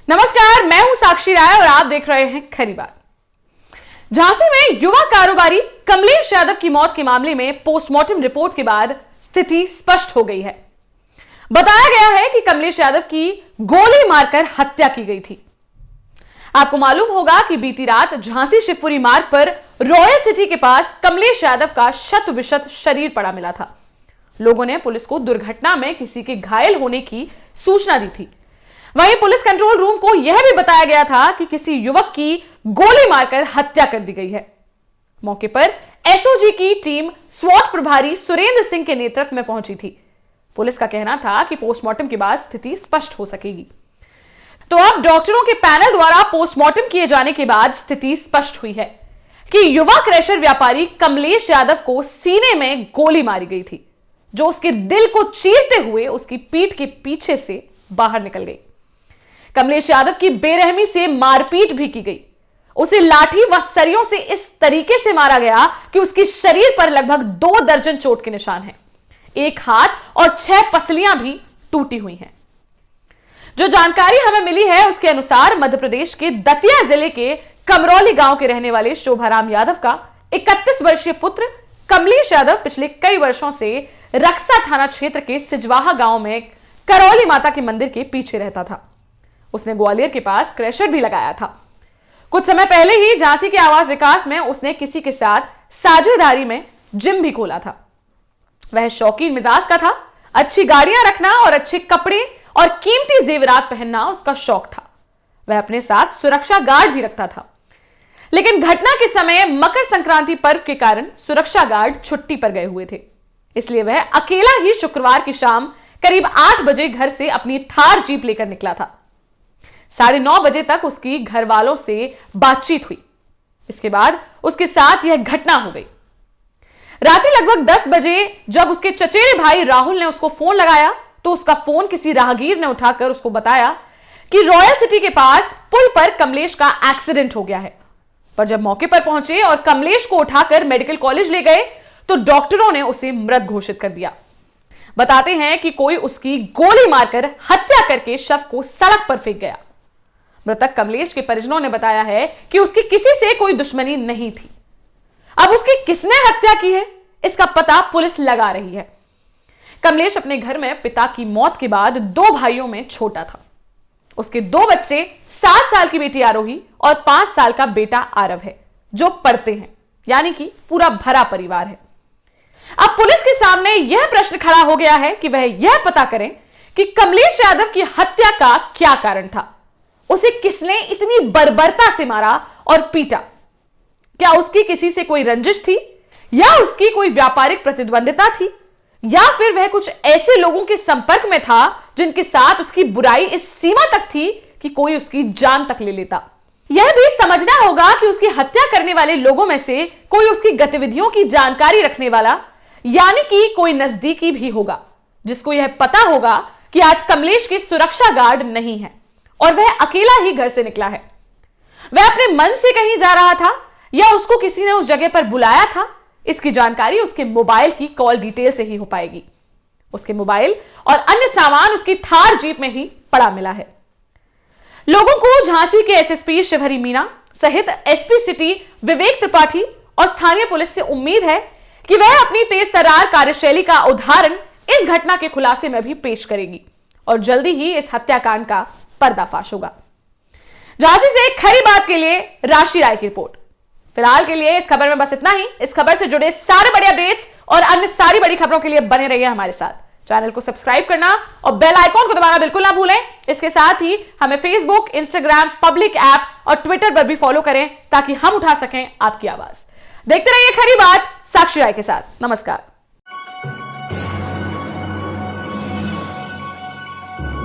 नमस्कार, मैं हूं साक्षी राय और आप देख रहे हैं खरी बात। झांसी में युवा कारोबारी कमलेश यादव की मौत के मामले में पोस्टमार्टम रिपोर्ट के बाद स्थिति स्पष्ट हो गई है। बताया गया है कि कमलेश यादव की गोली मारकर हत्या की गई थी। आपको मालूम होगा कि बीती रात झांसी शिवपुरी मार्ग पर रॉयल सिटी के पास कमलेश यादव का शत विशत शरीर पड़ा मिला था। लोगों ने पुलिस को दुर्घटना में किसी के घायल होने की सूचना दी थी। वहीं पुलिस कंट्रोल रूम को यह भी बताया गया था कि किसी युवक की गोली मारकर हत्या कर दी गई है। मौके पर एसओजी की टीम स्वॉट प्रभारी सुरेंद्र सिंह के नेतृत्व में पहुंची थी। पुलिस का कहना था कि पोस्टमार्टम के बाद स्थिति स्पष्ट हो सकेगी। तो अब डॉक्टरों के पैनल द्वारा पोस्टमार्टम किए जाने के बाद स्थिति स्पष्ट हुई है कि युवा क्रैशर व्यापारी कमलेश यादव को सीने में गोली मारी गई थी, जो उसके दिल को चीरते हुए उसकी पीठ के पीछे से बाहर निकल गई। कमलेश यादव की बेरहमी से मारपीट भी की गई। उसे लाठी व सरियों से इस तरीके से मारा गया कि उसके शरीर पर लगभग 2 दर्जन चोट के निशान हैं। एक हाथ और 6 पसलियां भी टूटी हुई हैं। जो जानकारी हमें मिली है उसके अनुसार मध्य प्रदेश के दतिया जिले के कमरौली गांव के रहने वाले शोभाराम यादव का 31 वर्षीय पुत्र कमलेश यादव पिछले कई वर्षों से रक्सा थाना क्षेत्र के सिजवाहा गांव में करौली माता के मंदिर के पीछे रहता था। उसने ग्वालियर के पास क्रैशर भी लगाया था। कुछ समय पहले ही झांसी के आवास विकास में उसने किसी के साथ साझेदारी में जिम भी खोला था। वह शौकीन मिजाज का था। अच्छी गाड़ियां रखना और अच्छे कपड़े और कीमती जेवरात पहनना उसका शौक था। वह अपने साथ सुरक्षा गार्ड भी रखता था। लेकिन घटना के समय मकर संक्रांति पर्व के कारण सुरक्षा गार्ड छुट्टी पर गए हुए थे, इसलिए वह अकेला ही शुक्रवार की शाम करीब 8 बजे घर से अपनी थार जीप लेकर निकला था। 9:30 बजे तक उसकी घर वालों से बातचीत हुई। इसके बाद उसके साथ यह घटना हो गई। रात्रि लगभग 10 बजे जब उसके चचेरे भाई राहुल ने उसको फोन लगाया तो उसका फोन किसी राहगीर ने उठाकर उसको बताया कि रॉयल सिटी के पास पुल पर कमलेश का एक्सीडेंट हो गया है। पर जब मौके पर पहुंचे और कमलेश को उठाकर मेडिकल कॉलेज ले गए तो डॉक्टरों ने उसे मृत घोषित कर दिया। बताते हैं कि कोई उसकी गोली मारकर हत्या करके शव को सड़क पर फेंक गया। मृतक कमलेश के परिजनों ने बताया है कि उसकी किसी से कोई दुश्मनी नहीं थी। अब उसकी किसने हत्या की है, इसका पता पुलिस लगा रही है। कमलेश अपने घर में पिता की मौत के बाद 2 भाइयों में छोटा था। उसके 2 बच्चे 7 साल की बेटी आरोही और 5 साल का बेटा आरव है, जो पढ़ते हैं, यानी कि पूरा भरा परिवार है। अब पुलिस के सामने यह प्रश्न खड़ा हो गया है कि वह यह पता करें कि कमलेश यादव की हत्या का क्या कारण था। उसे किसने इतनी बर्बरता से मारा और पीटा? क्या उसकी किसी से कोई रंजिश थी, या उसकी कोई व्यापारिक प्रतिद्वंदिता थी, या फिर वह कुछ ऐसे लोगों के संपर्क में था जिनके साथ उसकी बुराई इस सीमा तक थी कि कोई उसकी जान तक ले लेता? यह भी समझना होगा कि उसकी हत्या करने वाले लोगों में से कोई उसकी गतिविधियों की जानकारी रखने वाला, यानी कि कोई नजदीकी भी होगा, जिसको यह पता होगा कि आज कमलेश की सुरक्षा गार्ड नहीं है और वह अकेला ही घर से निकला है। वह अपने मन से कहीं जा रहा था या उसको किसी ने उस जगह पर बुलाया था, इसकी जानकारी उसके मोबाइल की कॉल डिटेल से ही हो पाएगी। उसके मोबाइल और अन्य सामान उसकी थार जीप में ही पड़ा मिला है। लोगों को झांसी के एसएसपी शिवहरी मीना सहित एसपी सिटी विवेक त्रिपाठी और स्थानीय पुलिस से उम्मीद है कि वह अपनी तेज तर्रार कार्यशैली का उदाहरण इस घटना के खुलासे में भी पेश करेगी और जल्दी ही इस हत्याकांड का पर्दाफाश होगा। झांसी से खरी बात के लिए राशि राय की रिपोर्ट। फिलहाल के लिए इस खबर में बस इतना ही। इस खबर से जुड़े सारे बड़े अपडेट्स और अन्य सारी बड़ी खबरों के लिए बने रहिए हमारे साथ। चैनल को सब्सक्राइब करना और बेल आइकॉन को दबाना बिल्कुल ना भूलें। इसके साथ ही हमें फेसबुक, इंस्टाग्राम, पब्लिक ऐप और ट्विटर पर भी फॉलो करें ताकि हम उठा सकें आपकी आवाज। देखते रहिए खरी बात साक्षी राय के साथ। नमस्कार।